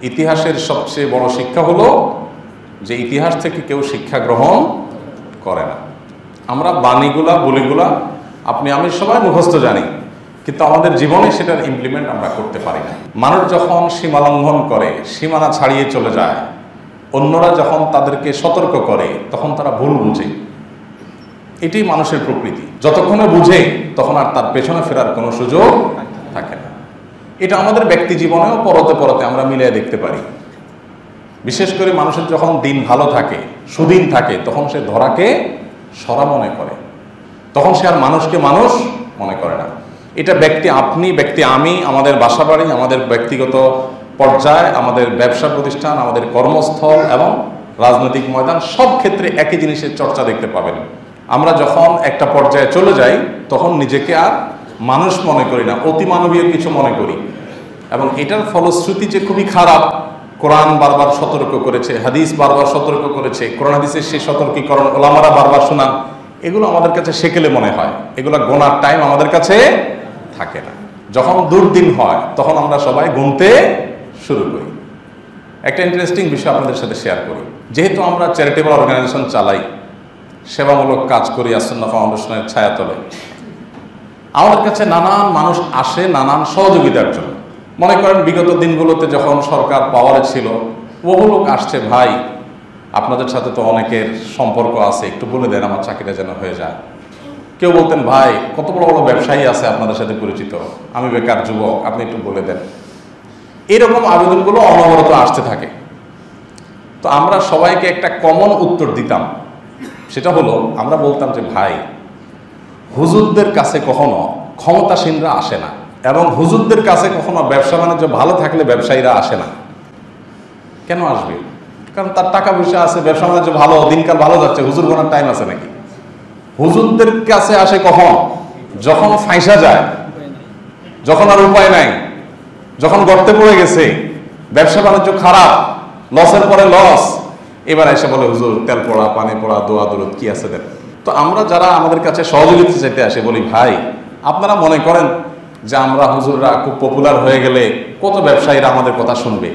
ইতিহাসের সবচেয়ে বড় শিক্ষা হলো যে ইতিহাস থেকে কেউ শিক্ষা গ্রহণ করে না। আমরা বাণীগুলা বলিগুলা আপনি আমি সবাই মুখস্থ জানি, কিন্তু আমাদের জীবনে সেটার ইমপ্লিমেন্ট আমরা করতে পারি না। মানুষ যখন সীমা লঙ্ঘন করে, সীমানা ছাড়িয়ে চলে যায়, অন্যরা যখন তাদেরকে সতর্ক করে তখন তারা ভুল বুঝে। এটাই মানুষের প্রকৃতি। যতক্ষণে বুঝে তখন আর তার পেছনে ফেরার কোনো সুযোগ থাকে না। এটা আমাদের ব্যক্তি জীবনেও পরতে পরতে আমরা মিলিয়ে দেখতে পারি। বিশেষ করে মানুষের যখন দিন ভালো থাকে, সুদিন থাকে, তখন সে ধরাকে সরা মনে করে, তখন সে আর মানুষকে মানুষ মনে করে না। এটা ব্যক্তি আপনি, ব্যক্তি আমি, আমাদের বাসাবাড়ি, আমাদের ব্যক্তিগত পর্যায়ে, আমাদের ব্যবসা প্রতিষ্ঠান, আমাদের কর্মস্থল এবং রাজনৈতিক ময়দান, সব ক্ষেত্রে একই জিনিসের চর্চা দেখতে পাবেন। আমরা যখন একটা পর্যায়ে চলে যাই তখন নিজেকে আর মানুষ মনে করি না, অতিমানবীয় কিছু মনে করি, এবং এটার ফলশ্রুতি যে খুবই খারাপ। কোরআন বারবার সতর্ক করেছে, হাদিস বারবার সতর্ক করেছে, কোরআন হাদিসের সেই সতর্কীকরণ ওলামারা বারবার শোনান। এগুলো আমাদের কাছে সেকেলে মনে হয়, এগুলো গোনার টাইম আমাদের কাছে থাকে না। যখন দুর্দিন হয় তখন আমরা সবাই গুনতে শুরু করি। একটা ইন্টারেস্টিং বিষয় আপনাদের সাথে শেয়ার করি। যেহেতু আমরা চ্যারিটেবল অর্গানাইজেশন চালাই, সেবামূলক কাজ করি আসন্না ফাউন্ডেশনের ছায়াতলে, আমাদের কাছে নানান মানুষ আসে নানান সহযোগিতার জন্য। মনে করেন বিগত দিনগুলোতে যখন সরকার পাওয়ারে ছিল, বহু লোক আসছে, ভাই আপনাদের সাথে তো অনেকের সম্পর্ক আছে, একটু বলে দেন আমার চাকরিটা যেন হয়ে যায়। কেউ বলতেন, ভাই কত বড় বড় ব্যবসায়ী আছে আপনাদের সাথে পরিচিত, আমি বেকার যুবক, আপনি একটু বলে দেন। এরকম আবেদনগুলো অনবরত আসতে থাকে। তো আমরা সবাইকে একটা কমন উত্তর দিতাম, সেটা হলো আমরা বলতাম যে ভাই, হুজুরদের কাছে কখনো ক্ষমতাসীনরা আসে না, এবং হুজুরদের কাছে কখনো ব্যবসা বাণিজ্য ভালো থাকলে ব্যবসায়ীরা আসে না। কেন আসবে? কারণ তার টাকা পয়সা আছে, ব্যবসা বাণিজ্য ভালো, দিনকাল ভালো যাচ্ছে, হুজুর গোনার টাইম আছে নাকি? হুজুরদের কাছে আসে কখন? যখন ফাঁসা যায়, যখন আর উপায় নাই, যখন গর্তে পড়ে গেছে, ব্যবসা বাণিজ্য খারাপ, লসের পরে লস, এবার এসে বলে হুজুর তেল পোড়া, পানি পোড়া, দোয়া দরুদ কি আছে দেন। তো আমরা যারা আমাদের কাছে সহযোগিতা চাইতে আসে বলি, ভাই আপনারা মনে করেন যে আমরা হুজুররা খুব পপুলার হয়ে গেলে কত ব্যবসায়ীরা আমাদের কথা শুনবে।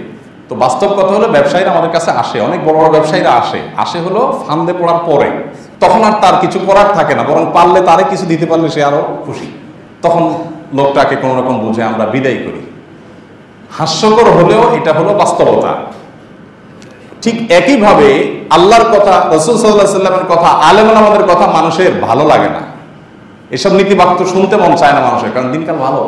তো বাস্তব কথা হলো ব্যবসায়ীরা আমাদের কাছে আসে, অনেক বড় বড় ব্যবসায়ীরা আসে হলো ফান্দে পড়ার পরে। তখন আর তার কিছু করার থাকে না, বরং পারলে তারে কিছু দিতে পারলে সে আরো খুশি। তখন লোকটাকে কোনো রকম বুঝে আমরা বিদায় করি। হাস্যকর হলেও এটা হলো বাস্তবতা। ঠিক একইভাবে আল্লাহর কথা, রাসূল সাল্লাল্লাহু আলাইহি ওয়াসাল্লামের কথা, আলেম ওলামাদের কথা মানুষের ভালো লাগে না। এসব নীতিবাক্য শুনতে মন চায় না মানুষের, কারণ দিনকাল ভালো।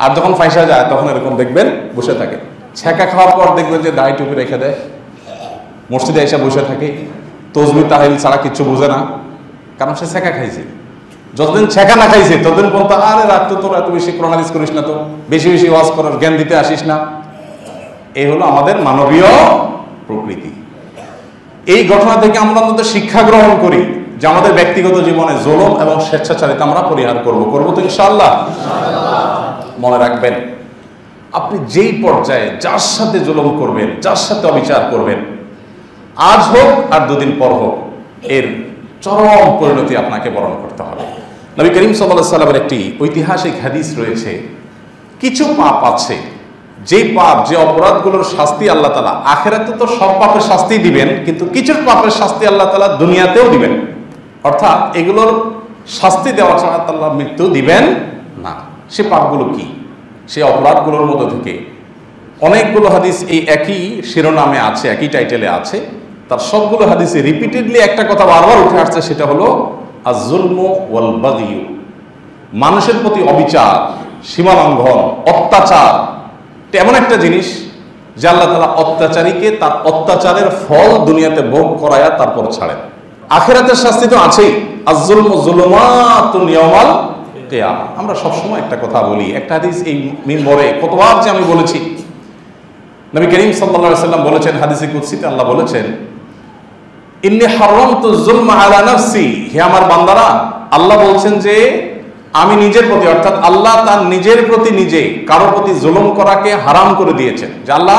আর যখন ফাঁসা যায় তখন এরকম দেখবেন বসে থাকে। ছ্যাঁকা খাওয়ার পর দেখবেন যে দাড়ি টুপি রেখে দেয়, মসজিদে এসে বসে থাকে, তসবিহ তাহলিল ছাড়া কিচ্ছু বোঝে না, কারণ সে ছ্যাঁকা খাইছে। যতদিন ছ্যাঁকা না খাইছে ততদিন বলতো, আরে রাত তো তোর এত বেশি কোরআন হাদিস করিস না, তো বেশি বেশি ওয়াজ করার জ্ঞান দিতে আসিস না। এই হলো আমাদের মানবীয় প্রকৃতি। এই ঘটনা থেকে আমরা অন্তত শিক্ষা গ্রহণ করি যে আমাদের ব্যক্তিগত জীবনে জুলুম এবং স্বেচ্ছাচারিতা আমরা পরিহার করব তো ইনশাআল্লাহ। মনে রাখবেন, আপনি যেই পর্যায়ে যার সাথে জুলুম করবেন, যার সাথে অবিচার করবেন, আজ হোক আর দুদিন পর হোক, এর চরম পরিণতি আপনাকে বরণ করতে হবে। নবী করিম সাল্লাল্লাহু আলাইহি ওয়াসাল্লামের একটি ঐতিহাসিক হাদিস রয়েছে, কিছু পাপ আছে যে পাপ, যে অপরাধগুলোর শাস্তি আল্লাহ তাআলা আখিরাতে তো সব পাপের শাস্তি দিবেন, কিন্তু কিছু পাপের শাস্তি আল্লাহ তাআলা দুনিয়াতেও দিবেন। অর্থাৎ এগুলোর শাস্তি দেওয়া ছাড়া আল্লাহ মৃত্যু দিবেন না। সে পাপগুলো কি? সে অপরাধগুলোর মধ্যে থেকে অনেকগুলো হাদিস এই একই শিরোনামে আছে, একই টাইটেলে আছে। তার সবগুলো হাদিসে রিপিটেডলি একটা কথা বারবার উঠে আসছে, সেটা হলো আয-যুলমু ওয়াল বাগয়ু। মানুষের প্রতি অবিচার, সীমালঙ্ঘন, অত্যাচার এমন একটা জিনিস যে আল্লাহ তাআলা অত্যাচারীকে তার অত্যাচারের ফল দুনিয়াতে ভোগ করায়া তারপর ছাড়েন। আখিরাতের শাস্তি তো আছেই। আয-যুলমু যুলুমাতুন ইয়াওমাল কিয়ামা। আমরা সবসময় একটা কথা বলি, একটা হাদিস এই মিম্বরে কতবার যে আমি বলেছি, নবী করিম সাল্লাল্লাহু আলাইহি ওয়াসাল্লাম বলেছেন হাদিসে কুদসিতে, আল্লাহ বলেছেন, ইন্নী হারামতু যুলমা আলা নাফসি। হে আমার বান্দারা, আল্লাহ বলছেন যে আমি নিজের প্রতি, অর্থাৎ আল্লাহ তার নিজের প্রতি নিজে কারোর প্রতি জুলুম করাকে হারাম করে দিয়েছেন। যে আল্লাহ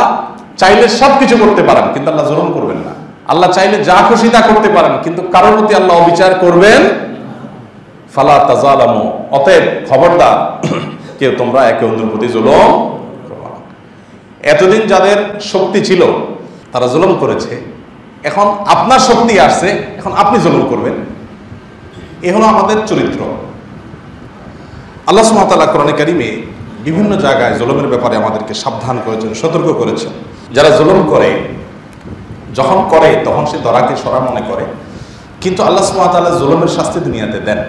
চাইলে সবকিছু করতে পারেন, কিন্তু আল্লাহ জুলুম করবেন না। আল্লাহ চাইলে যা খুশি তা করতে পারেন, কিন্তু কারোর প্রতি আল্লাহ অবিচার করবেন। ফালা তাজালামু, অতএব খবরদার কেউ তোমরা একে অন্যের প্রতি জুলুম করো না। এতদিন যাদের শক্তি ছিল তারা জুলুম করেছে, এখন আপনার শক্তি আসছে, এখন আপনি জুলুম করবেন। এ হলো আমাদের চরিত্র। আল্লাহ সুবহানাহু ওয়া তাআলা কোরআনে কারিমে বিভিন্ন জায়গায় জুলুমের ব্যাপারে আমাদেরকে সাবধান করেছেন, সতর্ক করেছেন। যারা জুলুম করে, যখন করে তখন সে ধরাকে সরা মনে করে, কিন্তু আল্লাহ সুবহানাহু ওয়া তাআলা জুলুমের শাস্তি দুনিয়াতে দেন।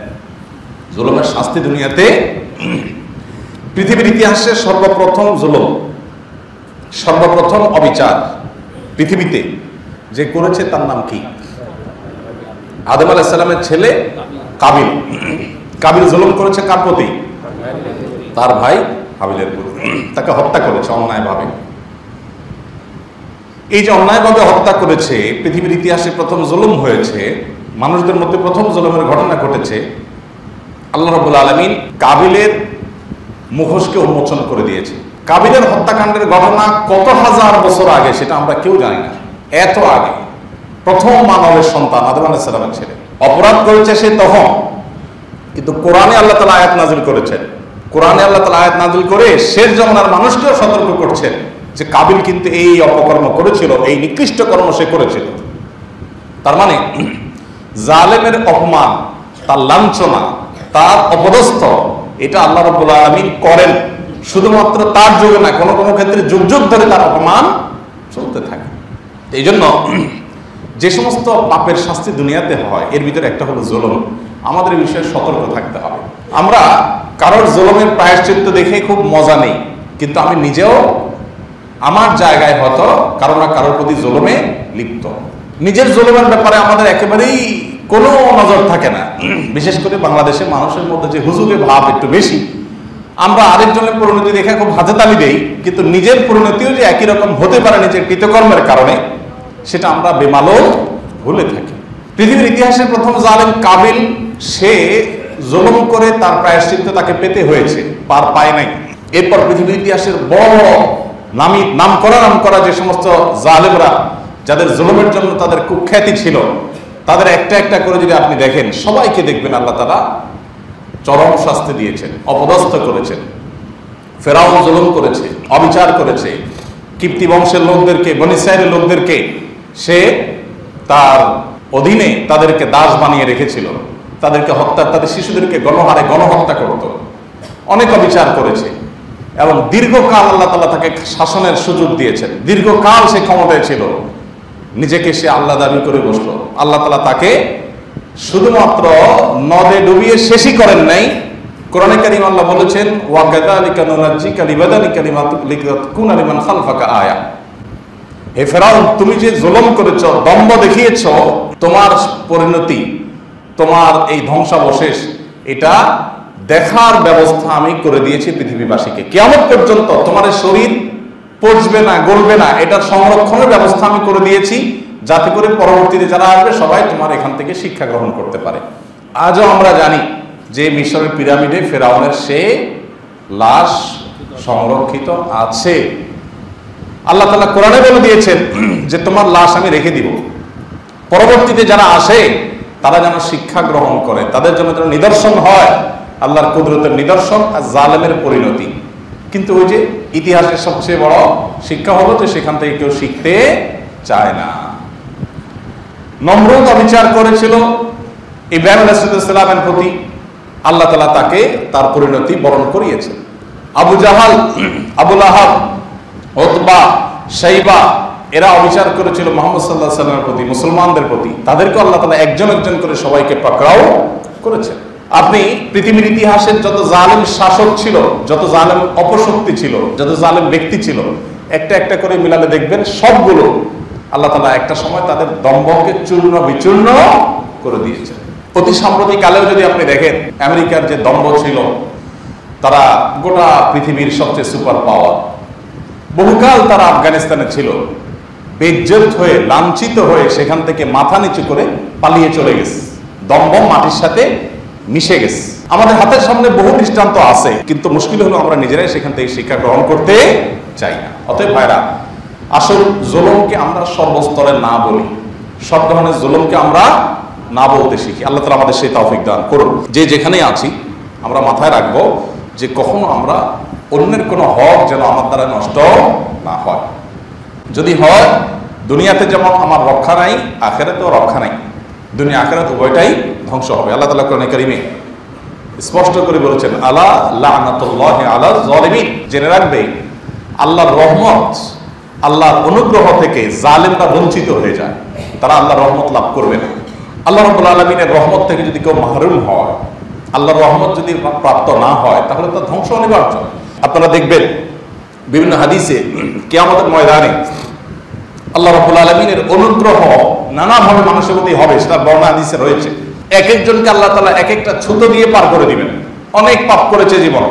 জুলুমের শাস্তি দুনিয়াতে, পৃথিবীর ইতিহাসে সর্বপ্রথম জুলুম, সর্বপ্রথম অবিচার পৃথিবীতে যে করেছে তার নাম কি? আদম আলাইহিস সালামের ছেলে কাবিল। কাবিল জুলুম করেছে কার প্রতি? তার ভাই হাবিলের প্রতি। তাকে হত্যা করেছে অন্যায়ভাবে। এই যে অন্যায়ভাবে হত্যা করেছে, পৃথিবীর ইতিহাসে প্রথম জুলুম হয়েছে, মানুষদের মধ্যে প্রথম জুলুমের ঘটনা ঘটেছে। আল্লাহ রাব্বুল আলামিন কাবিলের মুখোশকে উন্মোচন করে দিয়েছে। কাবিলের হত্যাকাণ্ডের ঘটনা কত হাজার বছর আগে সেটা আমরা কেউ জানি না। এত আগে, প্রথম মানবের সন্তান আদম আলাইহিস সালামের ছেলে। অপরাধ করেছে সে তখন, কিন্তু কোরআনে আল্লাহ তাআলা আয়াত নাযিল করেছেন। কোরআনে আল্লাহ তাআলা আয়াত নাযিল করে শেষ জামানার মানুষকেও সতর্ক করছেন যে কাবিল কিন্তু এই অপকর্ম করেছিল, এই নিকৃষ্ট কর্ম সে করেছিল। তার মানে জালেমের অপমান, তার লাঞ্ছনা, তার অপদস্থ, এটা আল্লাহ রাব্বুল আলামিন করেন শুধুমাত্র তার যুগে না, কোনো কোনো ক্ষেত্রে যুগ যুগ ধরে তার অপমান চলতে থাকে। এই জন্য যে সমস্ত পাপের শাস্তি দুনিয়াতে হয়, এর ভিতরে একটা হলো জুলুম। আমাদের এই বিষয়ে সতর্ক থাকতে হবে। আমরা কারোর জুলুমের প্রায়শ্চিত্ত দেখে খুব মজা নেই, কিন্তু আমি নিজেও আমার জায়গায় হয়তো কারো না কারোর প্রতি জুলুমে লিপ্ত। নিজের জুলুমের ব্যাপারে আমাদের একেবারেই কোনো নজর থাকে না। বিশেষ করে বাংলাদেশে মানুষের মধ্যে যে হুজুগে ভাব একটু বেশি, আমরা আরেকজনের পরিণতি দেখে খুব হাতে তালি দেই, কিন্তু নিজের পরিণতিও যে একই রকম হতে পারে নিজের কৃতকর্মের কারণে, সেটা আমরা বেমালুম ভুলে থাকি। পৃথিবীর ইতিহাসে প্রথম জালেম কাবিল, সে জুলুম করে তার প্রায়শ্চিত্ত তাকে পেতে হয়েছে, পার পায় নাই। এরপর পৃথিবীর ইতিহাসের বড় নাম করা যে সমস্ত জালেমরা, যাদের জুলুমের জন্য তাদের কুখ্যাতি ছিল, তাদের একটা একটা করে যদি আপনি দেখেন, সবাইকে দেখবেন আল্লাহ তাআলা চরম শাস্তি দিয়েছেন, অপদস্থ করেছেন। ফেরাউন জুলুম করেছে, অবিচার করেছে। কিপ্তি বংশের লোকদেরকে, বনী ইসরাঈলের লোকদেরকে সে তার অধীনে তাদেরকে দাস বানিয়ে রেখেছিল, তাদেরকে হত্যা, তাদের শিশুদেরকে গণহারে গণহত্যা করত। অনেক অবিচার করেছে এবং দীর্ঘকাল আল্লাহ তাআলা তাকে শাসনের সুযোগ দিয়েছেন। দীর্ঘকাল সে ক্ষমতায় ছিল, নিজেকে সে আল্লাহ দাবি করে বসলো। আল্লাহ তাআলা তাকে শুধুমাত্র নদে ডুবিয়ে শেষই করেন নাই। কোরআনে কারীম আল্লাহ বলেছেন, ওয়া কাযালিকা নুনাজ্জিকা লিবাদানিকা লিতাকুনা লিমান খালফাকা আয়া। হে ফেরাউন, তুমি যে জুলুম করেছো, দম্ভ দেখিয়েছো, তোমার পরিণতি, তোমার এই ধ্বংসাবশেষ, এটা দেখার ব্যবস্থা আমি করে দিয়েছি পৃথিবীবাসীকে। কিয়ামত পর্যন্ত তোমার শরীর পচবে না, গলবে না, এটার সংরক্ষণের ব্যবস্থা আমি করে দিয়েছি, যাতে করে পরবর্তীতে যারা আসবে সবাই তোমার এখান থেকে শিক্ষা গ্রহণ করতে পারে। আজও আমরা জানি যে মিশরের পিরামিডে ফেরাউনের সে লাশ সংরক্ষিত আছে। আল্লাহ তাআলা কোরআনে বলে দিয়েছেন যে তোমার লাশ আমি রেখে দিব, পরবর্তীতে যারা আসে তারা যেন শিক্ষা গ্রহণ করে, তাদের জন্য যেন নিদর্শন হয়, আল্লাহর কুদরতের নিদর্শন আর জালেমের পরিণতি। কিন্তু ওই যে ইতিহাসের সবচেয়ে বড় শিক্ষা হলো যে সেখান থেকে কেউ শিখতে চায় না। নমরুদ অবিচার করেছিল ইব্রাহিম আলাইহিস সালামের প্রতি, আল্লাহ তাআলা তাকে তার পরিণতি বরণ করিয়েছে। আবু জাহাল, আবু লাহাব, উতবা, শাইবা, এরা অবিচার করেছিল মুহাম্মদ সাল্লাল্লাহু আলাইহি ওয়াসাল্লামের প্রতি, মুসলমানদের প্রতি। তাদেরকে আল্লাহ তাআলা একজন একজন করে সবাইকে পাকড়াও করেছে। আপনি পৃথিবীর ইতিহাসের যত জালেম শাসক ছিল, যত জালেম অপশক্তি ছিল, যত জালেম ব্যক্তি ছিল, একটা একটা করে মিলালে দেখবেন সবগুলো আল্লাহ তাআলা একটা সময় তাদের দম্ভকে চূর্ণ বিচূর্ণ করে দিয়েছে। অতি সাম্প্রতিক কালেও যদি আপনি দেখেন, আমেরিকার যে দম্ভ ছিল, তারা গোটা পৃথিবীর সবচেয়ে সুপার পাওয়ার। বহুকাল তারা আফগানিস্তানে ছিল, বেইজ্জত হয়ে, লাঞ্ছিত হয়ে সেখান থেকে মাথা নিচু করে পালিয়ে চলে গেছে। দম্ভ মাটির সাথে মিশে গেছে। আমাদের হাতের সামনে বহু দৃষ্টান্ত আছে, কিন্তু মুশকিল হলো আমরা নিজেরাই সেখান থেকে শিক্ষা গ্রহণ করতে চাই না। অতএব ভাইরা, আসল জুলুমকে আমরা সর্বস্তরে না বলি, সব ধরনের জুলুমকে আমরা না বলতে শিখি। আল্লাহ তাআলা আমাদের সেই তৌফিক দান করুন। যে যেখানেই আছি আমরা মাথায় রাখবো যে কখনো আমরা অন্যের কোনো হক যেন আমার দ্বারা নষ্ট না হয়। যদি হয় দুনিয়াতে যেমন আমার রক্ষা নাই, আখিরাতেও রক্ষা নাই, দুনিয়া আখিরাত উভয়টাই ধ্বংস হবে। আল্লাহ তাআলা কোরআনে কারিমে স্পষ্ট করে বলেছেন, আলা লানাতুল্লাহি আলা যালিমিন, জেনে রাখবে আল্লাহর রহমত, আল্লাহর অনুগ্রহ থেকে জালেমরা বঞ্চিত হয়ে যায়, তারা আল্লাহর রহমত লাভ করবে না। আল্লাহ রাব্বুল আলামিনের রহমত থেকে যদি কেউ মাহরুম হয়, আল্লাহর রহমত যদি প্রাপ্ত না হয়, তাহলে তার ধ্বংস অনিবার্য। আপনারা দেখবেন বিভিন্ন হাদিসে কিয়ামতের ময়দানে আল্লাহ রাব্বুল আলামিনের অনুগ্রহ নানাভাবে মানুষের প্রতি হবে, সেটা বর্ণনা হাদিসে রয়েছে। এক একজনকে আল্লাহ তাআলা এক একটা ছুতো দিয়ে পার করে দিবেন। অনেক পাপ করেছে জীবন,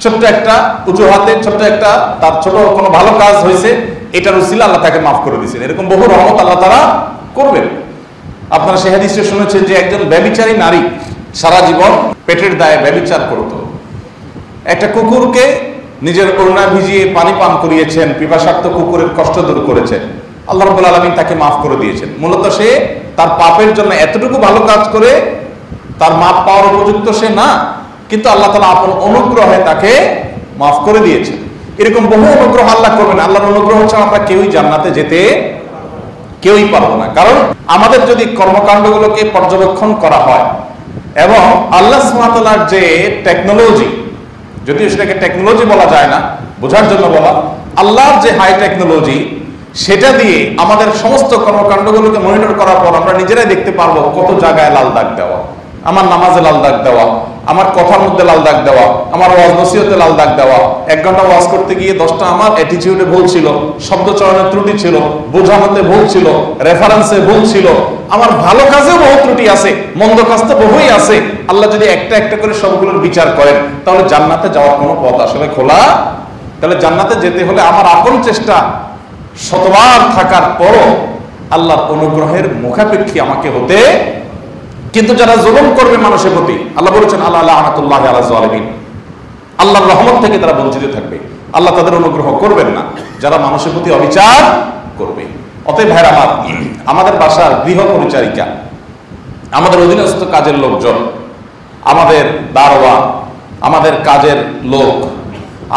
ছোট্ট একটা অজুহাতে, ছোট্ট একটা তার ছোট কোনো ভালো কাজ হয়েছে, এটার উসিলা আল্লাহ তাকে মাফ করে দিয়েছেন। এরকম বহু রহমত আল্লাহ তাআলা করবেন। আপনারা সেই হাদিসে শুনেছেন যে একজন ব্যভিচারী নারী সারা জীবন পেটের দায়ে ব্যভিচার করত, একটা কুকুরকে নিজের ওড়না ভিজিয়ে পানি পান করিয়েছেন, পিপাসার্ত কুকুরের কষ্ট দূর করেছেন, আল্লাহ রাব্বুল আলামিন তাকে মাফ করে দিয়েছেন। মূলত সে তার পাপের জন্য এতটুকু ভালো কাজ করে তার মাপ পাওয়ার উপযুক্ত সে না, কিন্তু আল্লাহ তাআলা আপন অনুগ্রহে তাকে মাফ করে দিয়েছেন। এরকম বহু অনুগ্রহ আল্লাহ করবেন। আল্লাহর অনুগ্রহ ছাড়া আমরা কেউই জান্নাতে যেতে কেউই পারবো না। কারণ আমাদের যদি কর্মকাণ্ডগুলোকে পর্যবেক্ষণ করা হয় এবং আল্লাহ সুবহানাহু ওয়া তাআলার যে টেকনোলজি, যদিও সেটাকে টেকনোলজি বলা যায় না, বোঝার জন্য বলা, আল্লাহর যে হাই টেকনোলজি, সেটা দিয়ে আমাদের সমস্ত কর্মকাণ্ডগুলোকে মনিটর করার পর আমরা নিজেরাই দেখতে পারবো কত জায়গায় লাল দাগ দেওয়া, আমার নামাজে লাল দাগ দেওয়া, আমার কথার মধ্যে লাল দাগ দেওয়া, আমার ওয়াজ নসিহতে লাল দাগ দেওয়া, 1 ঘন্টা ওয়াজ করতে গিয়ে 10টা আমার অ্যাটিটিউডে ভুল ছিল, শব্দচয়নের ত্রুটি ছিল, বোঝানোতে ভুল ছিল, রেফারেন্সে ভুল ছিল, আমার ভালো কাজেও বহু ত্রুটি আছে, মন্দ কাজ তো বহুই আছে। আল্লাহ যদি একটা একটা করে সবগুলোর বিচার করেন, তাহলে জান্নাতে যাওয়ার কোনো পথ আসলে খোলা। তাহলে জান্নাতে যেতে হলে আমার আপন চেষ্টা শতবার থাকার পরও আল্লাহর অনুগ্রহের মুখাপেক্ষী আমাকে হতে। কিন্তু যারা জুলুম করবে মানুষের প্রতি, আল্লাহ বলেছেন আল্লাহ লানাতুল্লাহি আলা যালিমিন, আল্লাহর রহমত থেকে তারা বঞ্চিত থাকবে, আল্লাহ তাদের অনুগ্রহ করবেন না যারা মানুষের প্রতি অবিচার করবে। অতএব ভাইরা আমার, আমাদের বাসার গৃহ পরিচারিকা, আমাদের অধীনস্থ কাজের লোকজন, আমাদের দারোয়ান, আমাদের কাজের লোক,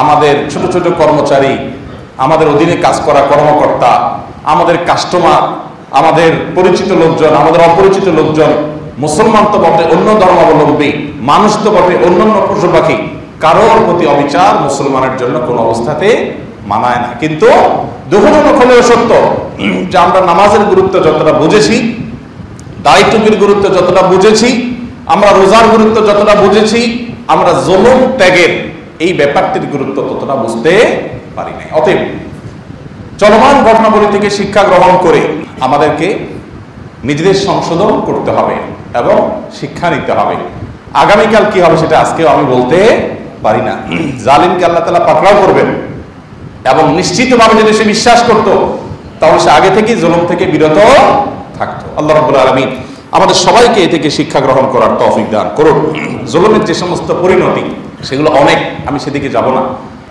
আমাদের ছোট ছোট কর্মচারী, আমাদের অধীনে কাজ করা কর্মকর্তা, আমাদের কাস্টমার, আমাদের পরিচিত লোকজন, আমাদের অপরিচিত লোকজন, মুসলমান তো বটে, অন্য ধর্মাবলম্বী মানুষ তো বটে, অন্যান্য পশু পাখি, কারোর প্রতি অবিচার মুসলমানের জন্য কোন অবস্থাতে মানায় না। কিন্তু দুঃখজনক হলেও সত্য যে আমরা নামাজের গুরুত্ব যতটা বুঝেছি, দাড়ি টুপির গুরুত্ব যতটা বুঝেছি, আমরা রোজার গুরুত্ব যতটা বুঝেছি, আমরা জুলুম ত্যাগের এই ব্যাপারটির গুরুত্ব ততটা বুঝতে পারি নাই। অতএব চলমান ঘটনাবলী থেকে শিক্ষা গ্রহণ করে আমাদেরকে নিজেদের সংশোধন করতে হবে এবং শিক্ষা নিতে হবে। আগামীকাল কি হবে সেটা আজকেও আমি বলতে পারি না। জালিমকে আল্লাহ তাআলা পাকড়াও করবেন এবং নিশ্চিতভাবে যদি সে বিশ্বাস করত, তাহলে সে আগে থেকেই জুলুম থেকে বিরত থাকতো। আল্লাহ রাব্বুল আলামিন আমাদের সবাইকে এ থেকে শিক্ষা গ্রহণ করার তৌফিক দান করুন। জুলুমের যে সমস্ত পরিণতি, সেগুলো অনেক, আমি সেদিকে যাব না।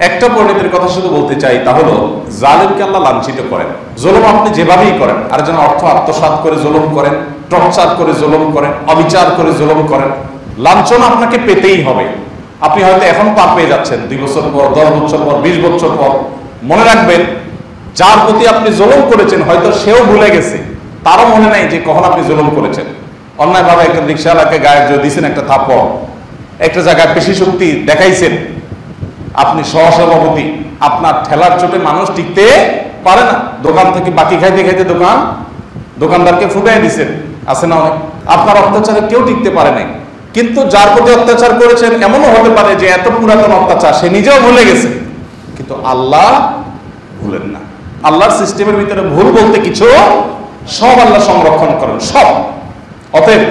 একটা পরিণতির কথা শুধু বলতে চাই, তা হলো জালিমকে আল্লাহ লাঞ্ছিত করেন। জুলুম আপনি যেভাবেই করেন, আর যেন অর্থ আত্মসাৎ করে জুলুম করেন, টর্চার করে জুলুম করেন, অবিচার করে জুলুম করেন, লাঞ্ছনা আপনাকে পেতেই হবে। আপনি হয়তো এখন পার পেয়ে যাচ্ছেন, 2 বছর পর, 10 বছর পর, 20 বছর পর। মনে রাখবেন, যার প্রতি আপনি জুলুম করেছেন হয়তো সেও ভুলে গেছে, তারও মনে নাই যে কখন আপনি জুলুম করেছেন। অন্যায়ভাবে একটা রিক্সাওয়ালাকে গায়ে জোর দিয়েছেন, একটা থাপ্পড়, একটা জায়গায় পেশি শক্তি দেখাইছেন, আপনি সহসভাপতি, আপনার ঠেলার চোটে মানুষ টিকতে পারে না, দোকান থেকে বাকি খাইতে খাইতে দোকানদারকে ফুটাই দিচ্ছেন, আছে না অনেক। আপনার অত্যাচারে কেউ টিকতে পারে নাই, কিন্তু যার প্রতি অত্যাচার করেছেন এমনও হতে পারে যে এত পুরাতন অত্যাচার সে নিজেও ভুলে গেছে, কিন্তু আল্লাহ ভুলেন না। আল্লাহর সিস্টেমের ভিতরে ভুল বলতে কিছু, সব আল্লাহ সংরক্ষণ করেন, সব। অতএব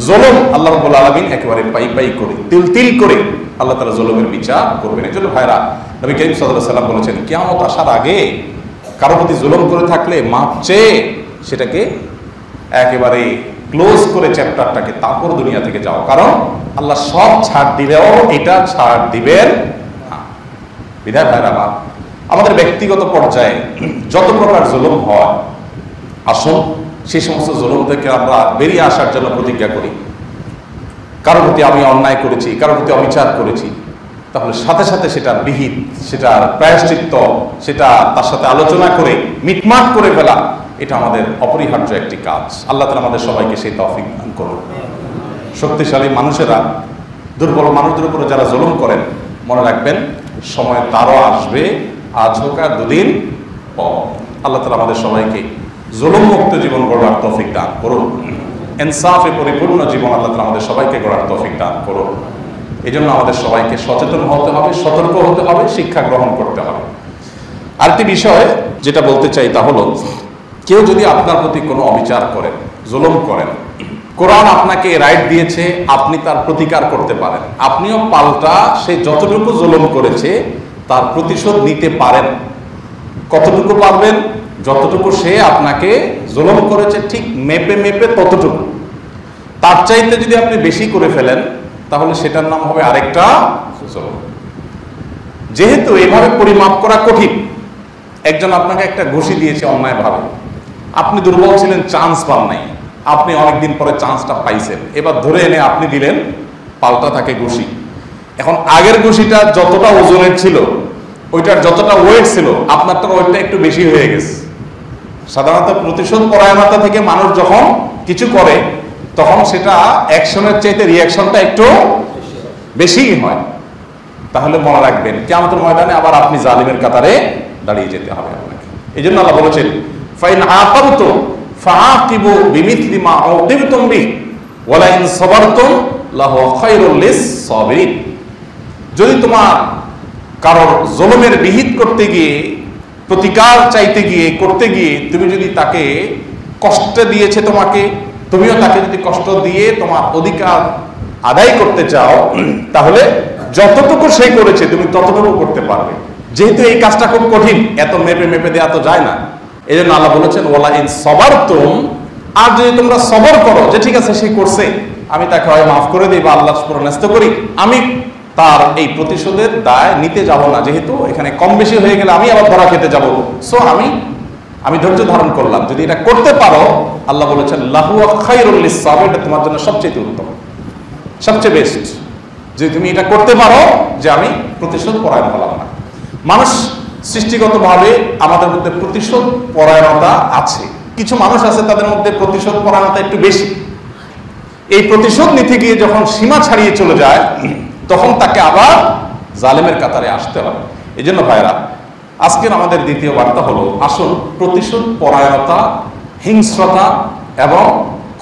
জুলুম আল্লাহ রাব্বুল আলামিন একেবারে পাই পাই করে, তিল তিল করে আল্লাহ তাআলা জুলুমের বিচার করবেন। এজন্য ভাইরা, নবী করিম সাল্লাল্লাহু আলাইহি ওয়াসাল্লাম বলেছেন, কিয়ামত আসার আগে কারো প্রতি জুলুম করে থাকলে মাপ চেয়ে সেটাকে একেবারে ক্লোজ করে চ্যাপ্টারটাকে, তারপর দুনিয়া থেকে যাও। কারণ আল্লাহ সব ছাড় দিলেও এটা ছাড় দিবেন না। বিধায় ভাইরা আমার, আমাদের ব্যক্তিগত পর্যায়ে যত প্রকার জুলুম হয়, আসুন সেই সমস্ত জুলুম থেকে আমরা বেরিয়ে আসার জন্য প্রতিজ্ঞা করি। কারোর প্রতি আমি অন্যায় করেছি, কারোর প্রতি অবিচার করেছি, তাহলে সাথে সাথে সেটা বিহিত, সেটা প্রায়শ্চিত্ত, সেটা তার সাথে আলোচনা করে মিটমাট করে ফেলা, এটা আমাদের অপরিহার্য একটি কাজ। আল্লাহ তাআলা আমাদের সবাইকে সেই তৌফিক দান করুন। শক্তিশালী মানুষেরা দুর্বল মানুষদের উপরে যারা জুলুম করেন, মনে রাখবেন সময় তারও আসবে, আজ হোক আর দুদিন পর। আল্লাহ তাআলা আমাদের সবাইকে জুলুম মুক্ত জীবন গড়ার তৌফিক দান করুন। ইনসাফে পরিপূর্ণ জীবন আল্লাহ তাআলা আমাদের সবাইকে গড়ার তৌফিক দান করুন। এই জন্য আমাদের সবাইকে সচেতন হতে হবে, সতর্ক হতে হবে, শিক্ষা গ্রহণ করতে হবে। আরেকটি বিষয় যেটা বলতে চাই তা হলো, কেউ যদি আপনার প্রতি কোনো অবিচার করেন, জুলুম করেন, কোরআন আপনাকে রাইট দিয়েছে আপনি তার প্রতিকার করতে পারেন। আপনিও পাল্টা সে যতটুকু জুলুম করেছে তার প্রতিশোধ নিতে পারেন। কতটুকু পারবেন? যতটুকু সে আপনাকে জুলুম করেছে ঠিক মেপে মেপে ততটুকু। তার চাইতে যদি আপনি বেশি করে ফেলেন তাহলে সেটার নাম হবে আরেকটা জুলুম। যেহেতু এইভাবে পরিমাপ করা কঠিন, একজন আপনাকে একটা ঘুষি দিয়েছে অন্যায়ভাবে, আপনি দুর্বল ছিলেন, চান্স পান নাই, আপনি অনেকদিন পরে চান্সটা পাইছেন, এবার ধরে এনে আপনি দিলেন পাল্টা তাকে ঘুষি। এখন আগের ঘুষিটা যতটা ওজনের ছিল, ওইটার যতটা ওয়েট ছিল, আপনারটা ওয়েটটা একটু বেশি হয়ে গেছে। সাধারণত প্রতিশোধ পরায়ণতা থেকে মানুষ যখন কিছু করে তখন সেটা অ্যাকশনের চাইতে রিয়াকশনটা একটু বেশি হয়। তাহলে মনে রাখবেন কিয়ামতের ময়দানে আবার আপনি জালিমের কাতারে দাঁড়িয়ে যেতে হবে আপনাকে। এই জন্য আল্লাহ বলেছেন, ফাইন আকাবতুম ফাআকিবু বিমিথলি মা উকিবতুম বিহি ওয়া লা ইন সাবারতুম লাহু খায়রুল লিস-সাবিরিন। যদি তোমার কারোর জুলুমের বিহিত করতে গিয়ে, প্রতিকার চাইতে গিয়ে, করতে গিয়ে তুমি যদি তাকে কষ্ট দিয়েছে, তোমাকে তুমিও তাকে যদি কষ্ট দিয়ে তোমার অধিকার আদায় করতে চাও, তাহলে যতটুকু সে করেছে তুমি ততটুকু করতে পারবে। যেহেতু এই কাজটা খুব কঠিন, এত মেপে মেপে দেওয়া তো যায় না, এই জন্য আল্লাহ বলেছেন ওয়ালা ইন সাবারতুম, আর যদি তোমরা সবর করো যে ঠিক আছে সে করছে, আমি তাকে হয় মাফ করে দিই বা আল্লাহর উপর ন্যস্ত করি, আমি তার এই প্রতিশোধের দায় নিতে যাব না, যেহেতু এখানে কম বেশি হয়ে গেলে আমি আবার ধরা খেতে যাব, সো আমি ধৈর্য ধারণ করলাম। যদি এটা করতে পারো, আল্লাহ বলেছেন লাহু খায়রুল লিস-সাবিরিন, এটা তোমার জন্য সবচেয়ে উত্তম, সবচেয়ে বেস্ট, যে তুমি এটা করতে পারো যে আমি প্রতিশোধ পরায়ণ হলাম না। মানুষ সৃষ্টিগতভাবে আমাদের মধ্যে প্রতিশোধ পরায়ণতা আছে। কিছু মানুষ আছে তাদের মধ্যে প্রতিশোধ পরায়ণতা একটু বেশি। এই প্রতিশোধ নিতে গিয়ে যখন সীমা ছাড়িয়ে চলে যায় তখন তাকে আবার জালেমের কাতারে আসতে হয়। এই জন্য ভাইরা, আজকের আমাদের দ্বিতীয় বার্তা হলো, আসুন প্রতিশোধ পরায়ণতা, হিংস্রতা এবং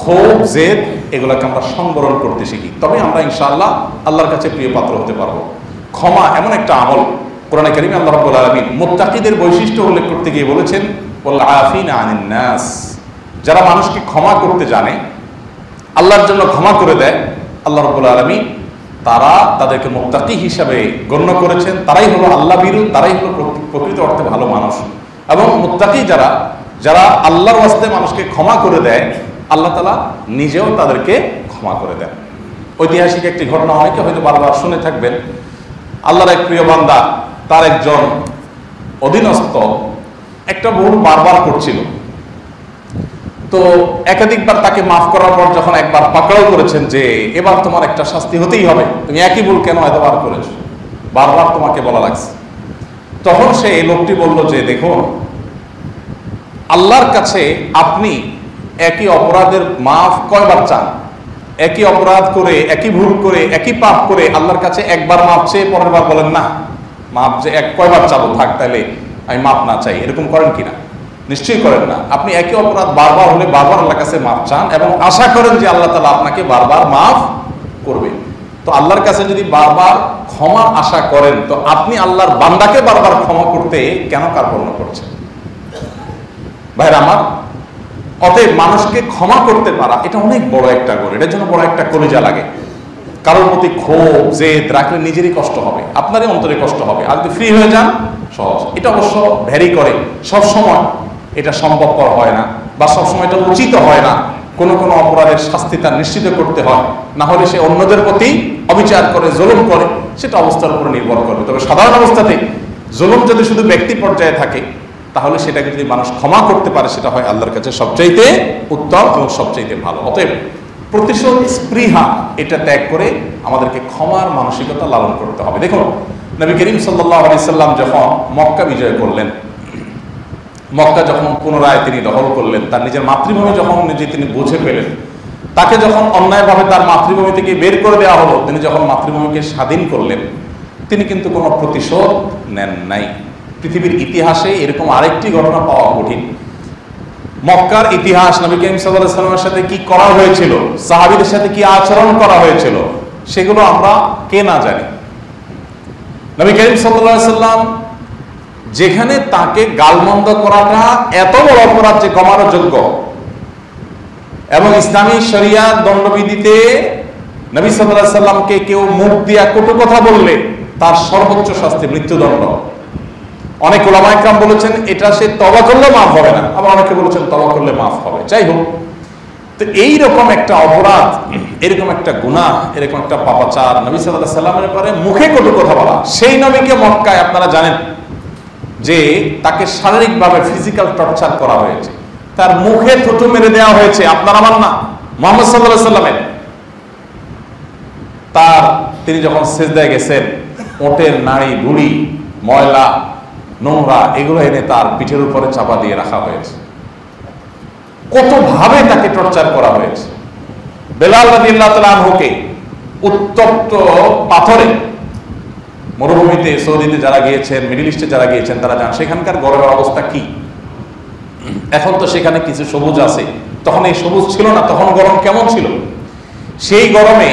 ক্ষোভ, জেদ এগুলোকে আমরা সংবরণ করতে শিখি, তবে আমরা ইনশাআল্লাহ আল্লাহর কাছে প্রিয় পাত্র হতে পারবো। ক্ষমা এমন একটা আমল, কোরআনে কারিমে আল্লাহ রাব্বুল আলামিন মুত্তাকিদের বৈশিষ্ট্য উল্লেখ করতে গিয়ে বলেছেন ওয়াল আফিনা আনিন নাস, যারা মানুষকে ক্ষমা করতে জানে, আল্লাহর জন্য ক্ষমা করে দেয়, আল্লাহ রাব্বুল আলামিন তারা তাদেরকে মুত্তাকি হিসাবে গণ্য করেছেন। তারাই হলো আল্লাহ ভীরু, তারাই হলো প্রকৃত অর্থে ভালো মানুষ। এবং মুত্তাকি যারা আল্লাহর ওয়াস্তে মানুষকে ক্ষমা করে দেয়, আল্লাহ তাআলা নিজেও তাদেরকে ক্ষমা করে দেন। ঐতিহাসিক একটি ঘটনা অনেকে হয়তো বারবার শুনে থাকবেন। আল্লাহর এক প্রিয় বান্দা, তার একজন অধীনস্থ একটা ভুল বারবার করছিল, তো একাধিকবার তাকে মাফ করার পর যখন একবার পাকড়াও করেছেন যে এবার তোমার একটা শাস্তি হতেই হবে, তুমি একই ভুল কেন এতবার করেছো, বারবার তোমাকে বলা লাগছে, তখন সে এই লোকটি বলল যে দেখুন, আল্লাহর কাছে আপনি একই অপরাধের মাফ কয়বার চান? একই অপরাধ করে, একই ভুল করে, একই পাপ করে আল্লাহর কাছে একবার মাফ চেয়ে পরের বার বলেন না মাফ যে কয়বার চাবো, থাক তাহলে আমি মাফ না চাই, এরকম করেন কিনা? নিশ্চয়ই করেন না। আপনি একই অপরাধ বারবার হলে বারবার আল্লাহর কাছে মাফ চান এবং আশা করেন যে আল্লাহ তাআলা আপনাকে বারবার মাফ করবে। তো আল্লাহর কাছে যদি বারবার ক্ষমা আশা করেন, তো আপনি আল্লাহর বান্দাকে বারবার ক্ষমা করতে কেন কার্পণ্য করছেন? ভাইরা আমার, অতএব মানুষকে ক্ষমা করতে পারা এটা অনেক বড় একটা গুণ, এটার জন্য বড় একটা কলিজা লাগে। কারোর প্রতি ক্ষোভ, জেদ রাখলে নিজেরই কষ্ট হবে, আপনারই অন্তরে কষ্ট হবে। আর যদি ফ্রি হয়ে যান, সহজ। এটা অবশ্য ভ্যারি করে, সব সময় এটা সম্ভবপর হয় না, বা সবসময় এটা উচিত হয় না। কোনো কোনো অপরাধের শাস্তি তার নিশ্চিত করতে হয়, না হলে সে অন্যদের প্রতি অবিচার করে, জুলুম করে, সেটা অবস্থার উপর নির্ভর করবে। তবে সাধারণ অবস্থাতে জুলুম যদি শুধু ব্যক্তি পর্যায়ে থাকে, তাহলে সেটাকে যদি মানুষ ক্ষমা করতে পারে, সেটা হয় আল্লাহর কাছে সবচাইতে উত্তম এবং সবচাইতে ভালো। অতএব প্রতিশোধ স্পৃহা এটা ত্যাগ করে আমাদেরকে ক্ষমার মানসিকতা লালন করতে হবে। দেখুন, নবী করিম সাল্লাল্লাহু আলাইহি সাল্লাম যখন মক্কা বিজয় করলেন, মক্কা যখন পুনরায় তিনি দখল করলেন, তার নিজের মাতৃভূমি যখন তিনি বুঝে পেলেন, তাকে যখন অন্যায়ভাবে তার মাতৃভূমি থেকে বের করে দেওয়া হলো, তিনি যখন মাতৃভূমিকে স্বাধীন করলেন, তিনি কিন্তু কোনো প্রতিশোধ নেন নাই। পৃথিবীর ইতিহাসে এরকম আরেকটি ঘটনা পাওয়া কঠিন। মক্কার ইতিহাস, নবী করিম সাল্লাল্লাহু আলাইহি সাল্লামের সাথে কি করা হয়েছিল, সাহাবীদের সাথে কি আচরণ করা হয়েছিল, সেগুলো আমরা কে না জানি। নবী করিম সাল্লাল্লাহু আলাইহি সাল্লাম যেখানে তাকে গালমন্দ করাটা এত বড় অপরাধ যে ক্ষমার যোগ্য, এবং ইসলামী শরিয়া দণ্ডবিধিতে নবী সাল্লাল্লাহু আলাইহি সাল্লামকে কেউ মুখ দিয়া কটু কথা বললে তার সর্বোচ্চ শাস্তি মৃত্যুদণ্ড। অনেক উলামায়ে কেরাম বলেছেন এটা সে তওবা করলে মাফ হবে না, আবার অনেকে বলেছেন তওবা করলে মাফ হবে। যাই হোক, তো এইরকম একটা অপরাধ, এরকম একটা গুনাহ, এরকম একটা পাপাচার, নবী সাল্লাল্লাহু আলাইহি সাল্লামের ব্যাপারে মুখে কটু কথা বলা, সেই নবীকে মক্কায় আপনারা জানেন যে তাকে শারীরিকভাবে ফিজিক্যাল টর্চার করা হয়েছে, তার মুখে থুতু মেরে দেওয়া হয়েছে। আপনার আমার না, মুহাম্মদ সাল্লাল্লাহু আলাইহি সাল্লামের। তিনি যখন সিজদায় গেছেন, ওটের নাড়ি ভুঁড়ি ময়লা নোংরা এগুলো এনে তার পিঠের উপরে চাপা দিয়ে রাখা হয়েছে। কত ভাবে তাকে টর্চার করা হয়েছে। বেলাল রাদিয়াল্লাহু তাআলা আনহুকে উত্তপ্ত পাথরে, মরুভূমিতে সৌদিতে যারা গিয়েছেন, মিডল ইস্টে যারা গিয়েছেন তারা জানেন সেখানকার গরমের অবস্থা কি। এখন তো সেখানে কিছু সবুজ আছে, তখন এই সবুজ ছিল না, তখন গরম কেমন ছিল। সেই গরমে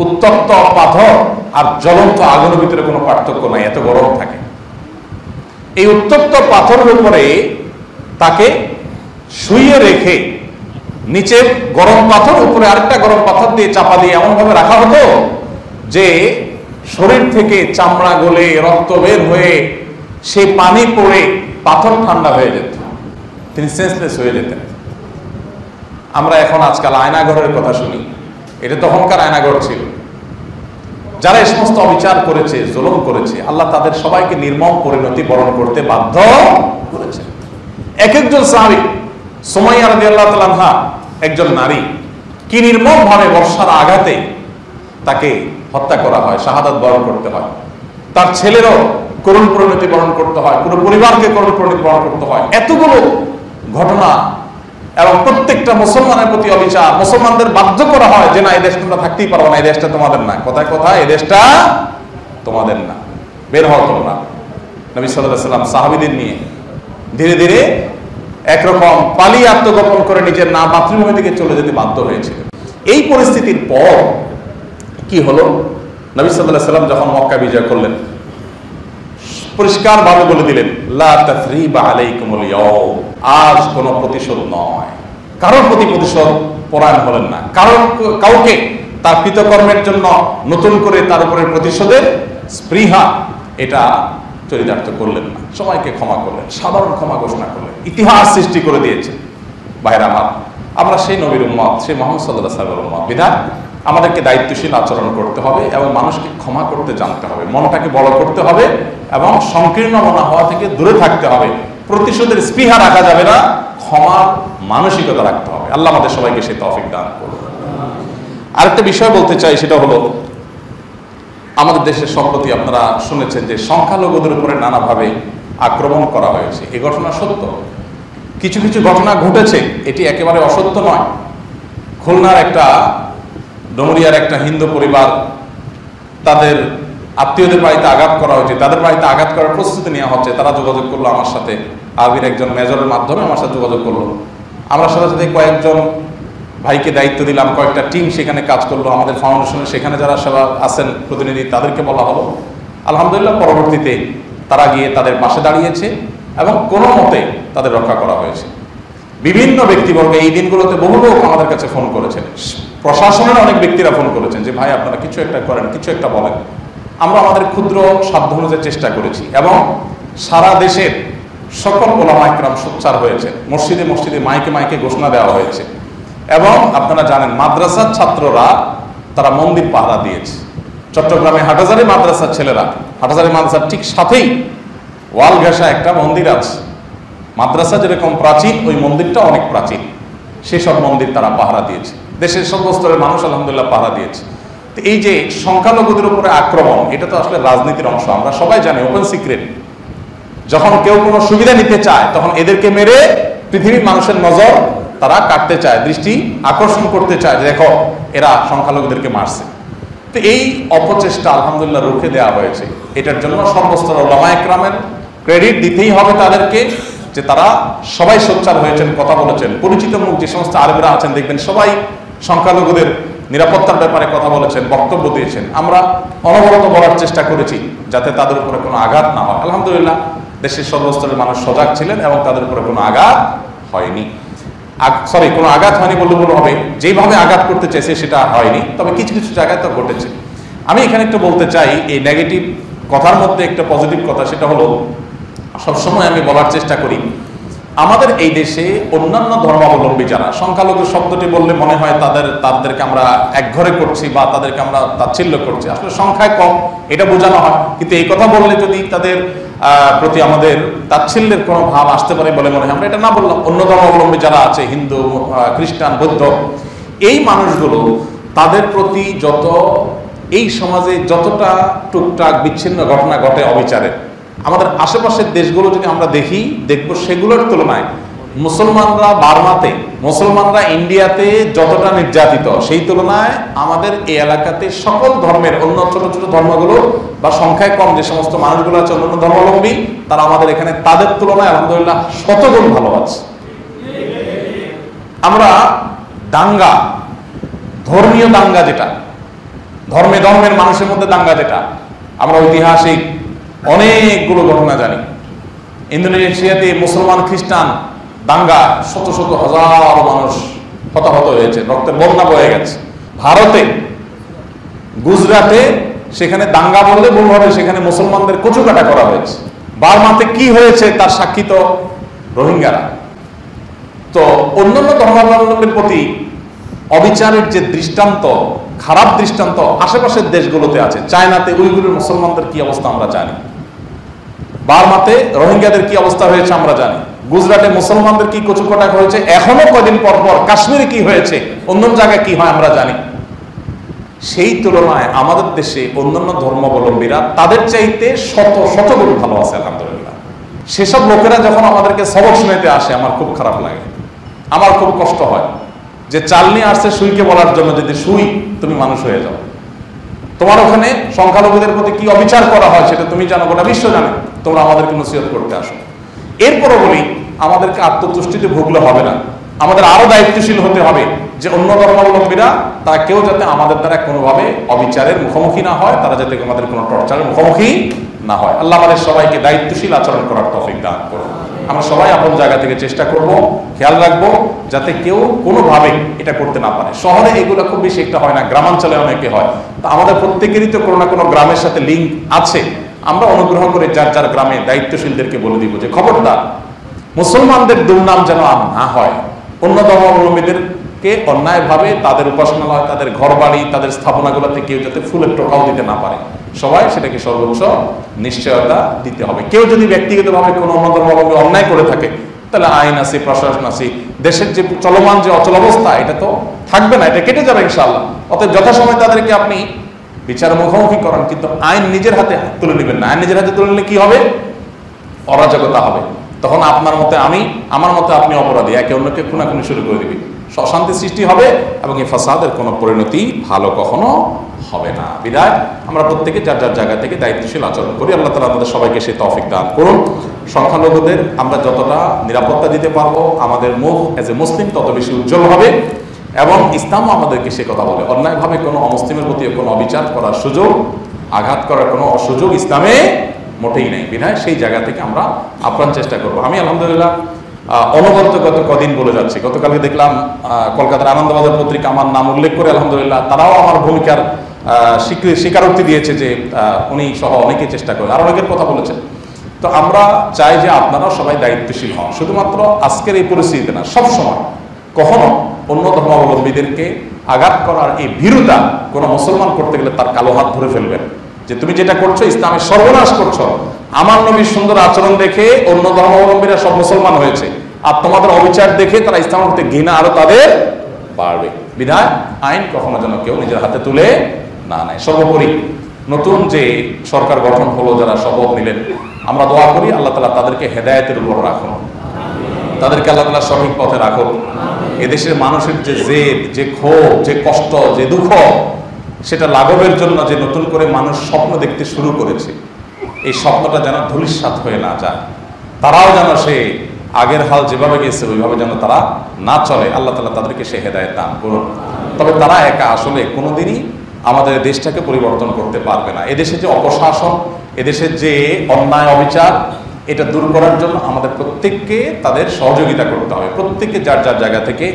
উত্তপ্ত পাথর আর জ্বলন্ত আগুনের ভিতরে কোনো পার্থক্য নাই, এত গরম থাকে। এই উত্তপ্ত পাথরের উপরে তাকে শুইয়ে রেখে নিচে গরম পাথর, উপরে আরেকটা গরম পাথর দিয়ে চাপা দিয়ে এমন ভাবে রাখা হতো যে শরীর থেকে চামড়া গলে রক্ত বের হয়ে সেই পানি পড়ে পাথর ঠান্ডা হয়ে যেত, তিনি সেন্সলেস হয়ে যেতেন। আমরা এখন আজকাল আয়নাঘরের কথা শুনি, এটা তখনকার আয়নাঘর ছিল। যারা এই সমস্ত অবিচার করেছে, জুলুম করেছে, আল্লাহ তাদের সবাইকে নির্মম পরিণতি বরণ করতে বাধ্য করেছে। এক একজন সাহাবী, সুমাইয়া রাদিয়াল্লাহু তাআলা আনহা একজন নারী, কি নির্মম ভাবে বর্ষার আঘাতে তাকে হত্যা করা হয়, শাহাদাত বরণ করতে হয়। তার ছেলেরও করুণ পরিণতি বরণ করতে হয়, পুরো পরিবারকে করুণ পরিণতি বরণ করতে হয়। এতগুলো ঘটনা, এবং প্রত্যেকটা মুসলমানের প্রতি অবিচার, মুসলমানদের বাধ্য করা হয় যে না, এই দেশ তোমরা থাকতেই পারবো না, এই দেশটা তোমাদের না। কথায় কথায় এই দেশটা তোমাদের না, বের হও তোমরা। নবী সাল্লাল্লাহু আলাইহি সাল্লাম সাহাবীদের নিয়ে ধীরে ধীরে একরকম পালিয়ে আত্মগোপন করে নিজের না মাতৃভূমি থেকে চলে যেতে বাধ্য হয়েছিল। এই পরিস্থিতির পর কি হলো, নবী সাল্লাল্লাহু আলাইহি সাল্লাম যখন মক্কা বিজয় করলেন, পরিষ্কারভাবে বলে দিলেন, লা তাসরিবা আলাইকুমুল ইয়াউম, আজ কোনো প্রতিশোধ নয়। কারোর প্রতি প্রতিশোধ পরায়ণ হলেন না, কাউকে তার কৃতকর্মের জন্য নতুন করে তার উপরে প্রতিশোধের স্পৃহা এটা চরিতার্থ করলেন না, সবাইকে ক্ষমা করলেন, সাধারণ ক্ষমা ঘোষণা করলেন, ইতিহাস সৃষ্টি করে দিয়েছেন। ভাইরা আমার, আমরা সেই নবীর উম্মত, সেই মুহাম্মদ সাল্লাল্লাহু আলাইহি ওয়াসাল্লামের উম্মত, বিধান আমাদেরকে দায়িত্বশীল আচরণ করতে হবে এবং মানুষকে ক্ষমা করতে জানতে হবে, মনটাকে বড় করতে হবে এবং সংকীর্ণ মনা হওয়া থেকে দূরে থাকতে হবে। প্রতিশোধের স্পৃহা রাখা যাবে না, ক্ষমার মানসিকতা রাখতে হবে। আল্লাহ আমাদের সবাইকে সেই তৌফিক দান করুন। আরেকটা বিষয় বলতে চাই, সেটা হলো আমাদের দেশের সম্প্রতি আপনারা শুনেছেন যে সংখ্যালঘুদের উপরে নানাভাবে আক্রমণ করা হয়েছে। এই ঘটনা সত্য, কিছু কিছু ঘটনা ঘটেছে, এটি একেবারে অসত্য নয়। খুলনার একটা ডমরিয়ার একটা হিন্দু পরিবার, তাদের আত্মীয়দের বাড়িতে আঘাত করা হয়েছে, তাদের বাড়িতে আঘাত করার প্রস্তুতি নেওয়া হচ্ছে। তারা যোগাযোগ করলো আমার সাথে, আরবির একজন মেজরের মাধ্যমে আমার সাথে যোগাযোগ করলো। আমরা সাথে সাথে কয়েকজন ভাইকে দায়িত্ব দিলাম, কয়েকটা টিম সেখানে কাজ করলো। আমাদের ফাউন্ডেশনের সেখানে যারা সবাই আছেন প্রতিনিধি, তাদেরকে বলা হলো। আলহামদুলিল্লাহ, পরবর্তীতে তারা গিয়ে তাদের পাশে দাঁড়িয়েছে এবং কোনো মতে তাদের রক্ষা করা হয়েছে। বিভিন্ন ব্যক্তিবর্গ এই দিনগুলোতে বহু লোক আমাদের কাছে ফোন করেছেন, প্রশাসনের অনেক ব্যক্তিরা ফোন করেছেন যে ভাই আপনারা কিছু একটা করেন, কিছু একটা বলেন। আমরা আমাদের ক্ষুদ্র সাধ্য অনুযায়ী চেষ্টা করেছি এবং সারা দেশের সকল ওলামায়ে কেরাম সোচ্চার হয়েছে। মসজিদে মসজিদে মাইকে মাইকে ঘোষণা দেওয়া হয়েছে এবং আপনারা জানেন মাদ্রাসার ছাত্ররা তারা মন্দির পাহারা দিয়েছে। চট্টগ্রামে হাটহাজারী মাদ্রাসার ছেলেরা, হাটহাজারী মাদ্রাসার ঠিক সাথেই ওয়াল ঘেঁষা একটা মন্দির আছে। মাদ্রাসা যেরকম প্রাচীন, ওই মন্দিরটা অনেক প্রাচীন। সেসব মন্দির তারা পাহারা দিয়েছে। দেশের সর্বস্তরের মানুষ আলহামদুলিল্লাহ পাহারা দিয়েছে। এই যে সংখ্যালঘুদের উপরে আক্রমণ, এটা তো আসলে রাজনীতির অংশ, আমরা সবাই জানি, ওপেন সিক্রেট। যখন কেউ কোনো সুবিধা নিতে চায় তখন এদেরকে মেরে পৃথিবীর মানুষের নজর তারা কাটতে চায়, দৃষ্টি আকর্ষণ করতে চায়, দেখো এরা সংখ্যালঘুদেরকে মারছে। তো এই অপচেষ্টা আলহামদুলিল্লাহ রুখে দেওয়া হয়েছে। এটার জন্য সর্বস্তর ওলামায়ে কেরামের ক্রেডিট দিতেই হবে তাদেরকে, যে তারা সবাই সোচ্চার হয়েছেন, কথা বলেছেন। পরিচিত মুখ যে সমস্ত আলেমরা আছেন দেখবেন সবাই সংখ্যালঘুদের নিরাপত্তার ব্যাপারে কথা বলেছেন, বক্তব্য দিয়েছেন। আমরা অনবরত বলার চেষ্টা করেছি যাতে তাদের উপরে কোনো আঘাত না হয়। আলহামদুলিল্লাহ দেশের সর্বস্তরের মানুষ সজাগ ছিলেন এবং তাদের উপরে কোনো আঘাত হয়নি। কোনো আঘাত হয়নি বললে ভুল হবে, যেভাবে আঘাত করতে চাইছে সেটা হয়নি, তবে কিছু কিছু জায়গায় তো ঘটেছে। আমি এখানে একটু বলতে চাই, এই নেগেটিভ কথার মধ্যে একটা পজিটিভ কথা, সেটা হলো সবসময় আমি বলার চেষ্টা করি, আমাদের এই দেশে অন্যান্য ধর্মাবলম্বী যারা, সংখ্যালঘু শব্দটি বললে মনে হয় তাদেরকে আমরা একঘরে করছি বা তাদেরকে আমরা তাচ্ছিল্য করছি, আসলে সংখ্যায় কম এটা বোঝানো হয়। কিন্তু এই কথা বললে যদি তাদের প্রতি আমাদের তাচ্ছিল্যের কোনো ভাব আসতে পারে বলে মনে হয়, আমরা এটা না বললাম। অন্য ধর্মাবলম্বী যারা আছে, হিন্দু, খ্রিস্টান, বৌদ্ধ, এই মানুষগুলো তাদের প্রতি যত এই সমাজে যতটা টুকটাক বিচ্ছিন্ন ঘটনা ঘটে অবিচারের, আমাদের আশেপাশের দেশগুলো যদি আমরা দেখবো সেগুলোর তুলনায় মুসলমানরা বার্মাতে, মুসলমানরা ইন্ডিয়াতে যতটা নির্যাতিত, সেই তুলনায় আমাদের এই এলাকাতে সকল ধর্মের অন্য ছোট ছোট ধর্মগুলো বা সংখ্যায় কম যে সমস্ত মানুষগুলো আছে অন্যান্য ধর্মাবলম্বী, তারা আমাদের এখানে তাদের তুলনায় আলহামদুলিল্লাহ শতগুণ ভালো আছে। আমরা দাঙ্গা, ধর্মীয় দাঙ্গা, যেটা ধর্মের মানুষের মধ্যে দাঙ্গা, যেটা আমরা ঐতিহাসিক অনেকগুলো ঘটনা জানি। ইন্দোনেশিয়াতে মুসলমান খ্রিস্টান দাঙ্গা, শত শত হাজার মানুষ হতাহত হয়েছে, রক্তের বন্যা বয়ে গেছে। ভারতে গুজরাটে সেখানে দাঙ্গা বললে ভুল হবে, সেখানে মুসলমানদের কচুকাটা করা হয়েছে। বার্মাতে কি হয়েছে তার সাক্ষী তো রোহিঙ্গারা। তো অন্যান্য ধর্মাবলম্বীর প্রতি অবিচারের যে দৃষ্টান্ত, খারাপ দৃষ্টান্ত আশেপাশের দেশগুলোতে আছে। চায়নাতে উইগুরের মুসলমানদের কি অবস্থা আমরা জানি, বার্মাতে রোহিঙ্গাদের কি অবস্থা হয়েছে আমরা জানি, গুজরাটে মুসলমানদের কি কচুকাটা হয়েছে, এখনো কদিন পর পর কাশ্মীরে কি হয়েছে, অন্য জায়গায় কি হয় আমরা জানি। সেই তুলনায় আমাদের দেশে অন্যান্য ধর্মাবলম্বীরা তাদের চাইতে শতগুণ ভালো আছে আলহামদুলিল্লাহ। সেসব লোকেরা যখন আমাদেরকে সবক শুনাইতে আসে আমার খুব খারাপ লাগে, আমার খুব কষ্ট হয় যে চাল নিয়ে আসছে সুইকে বলার জন্য, যদি সুই তুমি মানুষ হয়ে যাও। তোমার ওখানে সংখ্যালঘুদের প্রতি কি অবিচার করা হয় সেটা তুমি জানো, গোটা বিশ্ব জানে, তোমরা আমাদেরকে নসিহত করতে আসো। এরপরও বলি, আমাদেরকে আত্মতুষ্টিতে ভুগলে হবে না, আমাদের আরো দায়িত্বশীল হতে হবে যে অন্য ধর্মাবলম্বীরা তারা কেউ যাতে আমাদের দ্বারা কোনোভাবে অবিচারের মুখোমুখি না হয়, তারা যাতে আমাদের কোনো টর্চারের মুখোমুখি না হয়। আল্লাহ আমাদের সবাইকে দায়িত্বশীল আচরণ করার তৌফিক দান করুন। আমরা সবাই আপন জায়গা থেকে চেষ্টা করব, খেয়াল রাখবো যাতে কেউ কোনোভাবে এটা করতে না পারে। শহরে এগুলো খুব বেশি একটা হয় না, গ্রামাঞ্চলে অনেকে হয়। তো আমাদের প্রত্যেকেরই তো কোনো না কোনো গ্রামের সাথে লিঙ্ক আছে। আমরা অনুগ্রহ করে যার যার গ্রামে দায়িত্বশীলদেরকে বলে দিব যে খবরদার মুসলমানদের দুর্নাম যেন না হয়, অন্য ধর্মাবলম্বীদেরকে অন্যায়ভাবে তাদের উপাসনালয়, তাদের ঘর বাড়ি, তাদের স্থাপনাগুলোতে কেউ যাতে ফুলের টোকাও দিতে না পারে। সবাই সেটাকে সর্বোচ্চ নিশ্চয়তা দিতে হবে। কেউ যদি ব্যক্তিগতভাবে কোনো অন্য ধর্মাবলম্বী অন্যায় করে থাকে, তাহলে আইন আছে, প্রশাসন আছে, দেশের যে চলমান যে অচল অবস্থা এটা তো থাকবে না, এটা কেটে যাবে ইনশাআল্লাহ। অতএব যথাসময় তাদেরকে আপনি বিচার মুখোমুখি করান, কিন্তু আইন নিজের হাতে তুলে নেবেন না। আইন নিজের হাতে তুলে নিলে কি হবে? অরাজকতা হবে। তখন আপনার মতে আমি, আমার মতে আপনি অপরাধী, একে অন্যকে খুনাখুনি শুরু করে দিবি, অশান্তি সৃষ্টি হবে এবং এই ফাসাদের কোনো পরিণতি ভালো কখনো হবে না। বিদায় আমরা প্রত্যেকে যার যার জায়গা থেকে দায়িত্বশীল আচরণ করি। আল্লাহ তাআলা আমাদের সবাইকে সেই তৌফিক দান করুন। সংখ্যালঘুদের আমরা যতটা নিরাপত্তা দিতে পারবো, আমাদের মুখ এজ এ মুসলিম তত বেশি উজ্জ্বল হবে। এবং ইসলামও আমাদেরকে সে কথা বলে, অন্যায়ভাবে কোনো অমুসলিমের প্রতি কোনো অবিচার করার সুযোগ, আঘাত করার কোনো সুযোগ ইসলামে মোটেই নেই। বিধায় সেই জায়গা থেকে আমরা আপ্রাণ চেষ্টা করব। আমি আলহামদুলিল্লাহ অনবরত গত কদিন বলে যাচ্ছি, গতকালকে দেখলাম কলকাতার আনন্দবাজার পত্রিকা আমার নাম উল্লেখ করে আলহামদুলিল্লাহ তারাও আমার ভূমিকার স্বীকারোক্তি দিয়েছে যে উনি সহ অনেকে চেষ্টা করে, আর অনেকের কথা বলেছেন। তো আমরা চাই যে আপনারাও সবাই দায়িত্বশীল হন, শুধুমাত্র আজকের এই পরিস্থিতিতে না, সবসময়। কখনো অন্য ধর্মাবলম্বীদেরকে আঘাত করার এই ভীরুতা কোনো মুসলমান করতে গেলে তার কালো হাত ধরে ফেলবেন যে তুমি যেটা করছো ইসলামের সর্বনাশ করছো। আমার নবীর সুন্দর আচরণ দেখে অন্য ধর্মাবলম্বীরা সব মুসলমান হয়েছে, আর তোমাদের অবিচার দেখে তারা ইসলামের প্রতি ঘৃণা আরো তাদের বাড়বে। বিধায় আইন কখনো যেন কেউ নিজের হাতে তুলে না নাই। সর্বোপরি নতুন যে সরকার গঠন হলো, যারা শপথ নিলেন, আমরা দোয়া করি আল্লাহ তাআলা তাদেরকে হেদায়েতের উপর রাখুন, তাদেরকে আল্লাহ তাআলা সঠিক পথে রাখুন। এদেশের মানুষের যে জেদ, যে ক্ষোভ, যে কষ্ট, যে দুঃখ, সেটা লাঘবের জন্য যে নতুন করে মানুষ স্বপ্ন দেখতে শুরু করেছে, এই স্বপ্নটা যেন ধূলিসাৎ হয়ে না যায়। তারাও যেন সে আগের হাল যেভাবে গেছে ওইভাবে যেন তারা না চলে। আল্লাহ তাআলা তাদেরকে সে হেদায়েত দান করুন। তবে তারা একা আসলে কোনোদিনই আমাদের দেশটাকে পরিবর্তন করতে পারবে না। এদেশে যে অপশাসন, এদেশের যে অন্যায় অবিচার, এটা দূর করার জন্য আমাদের প্রত্যেককে তাদের সহযোগিতা করতে হবে। প্রত্যেককে যার যার জায়গা থেকে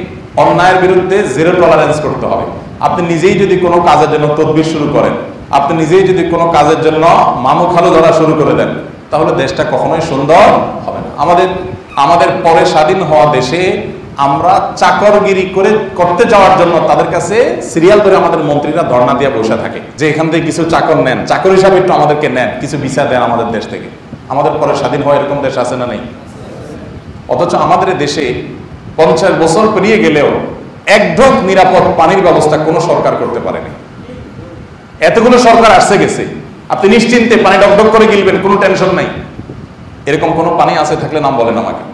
অন্যায়ের বিরুদ্ধে জিরো টলারেন্স করতে হবে। আপনি নিজেই যদি কোনো কাজের জন্য তদবির শুরু করেন, আপনি নিজেই যদি কোনো কাজের জন্য মামু খালু ধরা শুরু করে দেন, তাহলে দেশটা কখনোই সুন্দর হবে না। আমাদের পরে স্বাধীন হওয়া দেশে আমরা চাকরগিরি করতে যাওয়ার জন্য তাদের কাছে সিরিয়াল ধরে আমাদের মন্ত্রীরা ধর্ণা দিয়ে বসে থাকে যে এখান থেকে কিছু চাকর নেন, চাকর হিসাবে একটু আমাদেরকে নেন, কিছু ভিসা দেন আমাদের দেশ থেকে। আমাদের পরে স্বাধীন হওয়া এরকম দেশ আছে না নেই? অথচ আমাদের দেশে 50 বছর পেরিয়ে গেলেও এক ঢোক নিরাপদ পানির ব্যবস্থা কোনো সরকার করতে পারেনি। এতগুলো সরকার আসছে গেছে, আপনি নিশ্চিন্তে পানি ডকডক করে গিলবেন, কোনো টেনশন নাই। এরকম কোনো পানি আছে থাকলে নাম বলেন আমাকে,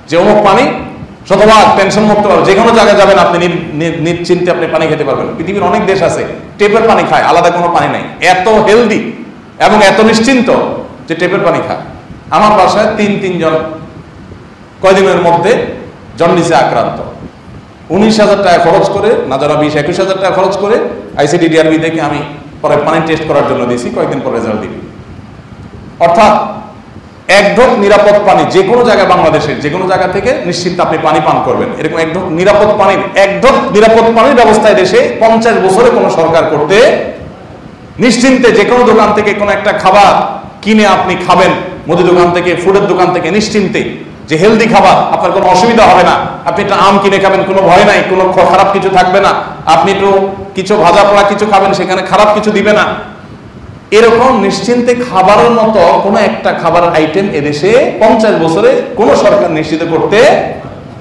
যে অমুক পানি শতভাগ টেনশন মুক্ত পারবেন, যে কোনো জায়গায় যাবেন আপনি নিশ্চিন্তে আপনি পানি খেতে পারবেন। পৃথিবীর অনেক দেশ আছে টেপের পানি খায়, আলাদা কোনো পানি নাই, এত হেলদি এবং এত নিশ্চিন্ত যে টেপের পানি খায়। আমার বাসায় তিনজন কয়দিনের মধ্যে জন্ডিসে আক্রান্ত, 19,000 টাকা খরচ করে, না যারা 20-21,000 টাকা খরচ করে ICDDRB থেকে আমি পরে পানি টেস্ট করার জন্য দিয়েছি, কয়েকদিন পরে রেজাল্ট দিবি। অর্থাৎ এক ঢোক নিরাপদ পানি যে কোনো জায়গায়, বাংলাদেশের যে কোনো জায়গা থেকে নিশ্চিত আপনি পানি পান করবেন, এরকম এক ঢোক নিরাপদ পানির ব্যবস্থায় দেশে 50 বছরে কোনো সরকার করতে নিশ্চিন্তে যে কোনো দোকান থেকে কোনো একটা খাবার কিনে আপনি খাবেন, মুদি দোকান থেকে, ফুডের দোকান থেকে, নিশ্চিন্তে যে হেলদি খাবার, আপনার কোনো অসুবিধা হবে না। আপনি একটা আম কিনে খাবেন, কোনো ভয় নাই, কোনো খারাপ কিছু থাকবে না। আপনি একটু কিছু ভাজা পোড়া কিছু খাবেন, সেখানে খারাপ কিছু দিবে না। এরকম নিশ্চিন্তে খাবারের মতো কোনো একটা খাবারের আইটেম এদেশে 50 বছরে কোনো সরকার নিশ্চিত করতে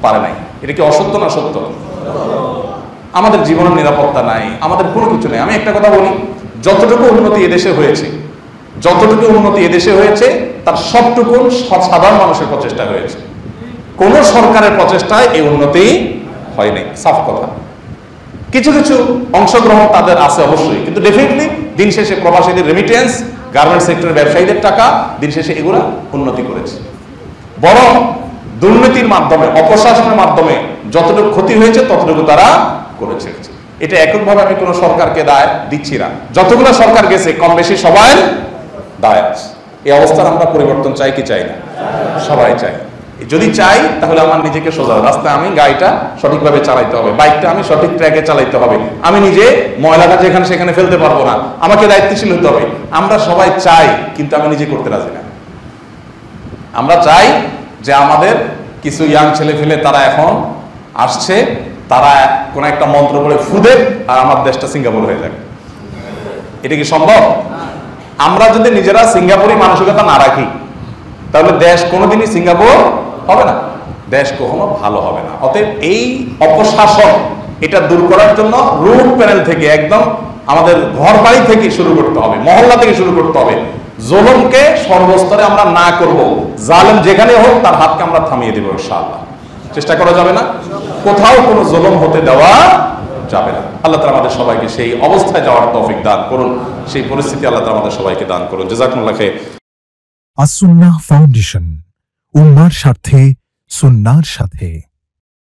পারে নাই। এটা কি অসত্য না সত্য? আমাদের জীবনের নিরাপত্তা নাই, আমাদের কোনো কিছু নেই। আমি একটা কথা বলি, যতটুকু উন্নতি এদেশে হয়েছে তার সবটুকু সাধারণ মানুষের প্রচেষ্টা হয়েছে। কোন সরকারের প্রচেষ্টায় এই উন্নতি হয়নি, সাফ কথা। কিছু অংশগ্রহণ তাদের আছে অবশ্যই, কিন্তু ডেফিনেটলি দিন শেষে প্রবাসীদের রেমিটেন্স, গার্মেন্টস সেক্টরের ব্যবসায়ীদের টাকা দিন শেষে এগুলা উন্নতি করেছে। বরং দুর্নীতির মাধ্যমে, অপশাসনের মাধ্যমে যতটুকু ক্ষতি হয়েছে ততটুকু তারা করেছে। এটা এককভাবে আমি কোনো সরকারকে দায় দিচ্ছি না, যতগুলো সরকার গেছে কম বেশি সবাই দায় আছে। এই অবস্থার আমরা পরিবর্তন চাই কি চাই না? সবাই চাই। যদি চাই তাহলে আমার নিজেকে সোজা রাস্তায় আমি গাড়িটা সঠিকভাবে চালাইতে হবে, বাইকটা আমি সঠিক ট্র্যাকে চালাইতে হবে, আমি নিজে ময়লাটা যেখানে সেখানে ফেলতে পারবো না, আমাকে দায়িত্বশীল হতে হবে। আমরা সবাই চাই, কিন্তু আমি নিজে করতে রাজি না। আমরা চাই যে আমাদের কিছু ইয়াং ছেলে ফেলে তারা এখন আসছে, তারা কোন একটা মন্ত্র বলে ফুদে আর আমার দেশটা সিঙ্গাপুর হয়ে যাবে। এটা কি সম্ভব? আমরা যদি নিজেরা সিঙ্গাপুরি মানসিকতা না রাখি তাহলে দেশ কোনোদিনই সিঙ্গাপুর হবে না, দেশ কখনো ভালো হবে না। অতএব এই অপশাসন এটা দূর করার জন্য রুট প্যানেল থেকে, একদম আমাদের ঘর বাড়ি থেকে শুরু করতে হবে, মহল্লা থেকে শুরু করতে হবে। জুলুমকে সর্বস্তরে আমরা না করব, জালেম যেখানে হোক তার হাতকে আমরা থামিয়ে দেব ইনশাআল্লাহ। চেষ্টা করা যাবে না, কোথাও কোনো জুলুম হতে দেওয়া যাবে না। আল্লাহ তাআলা আমাদের সবাইকে সেই অবস্থায় যাওয়ার তৌফিক দান করুন, সেই পরিস্থিতি আল্লাহ তাআলা আমাদের সবাইকে দান করুন। জাযাকুমুল্লাহ খাইর। আস-সুন্নাহ ফাউন্ডেশন, উম্মাহর স্বার্থে সুন্নাহর সাথে।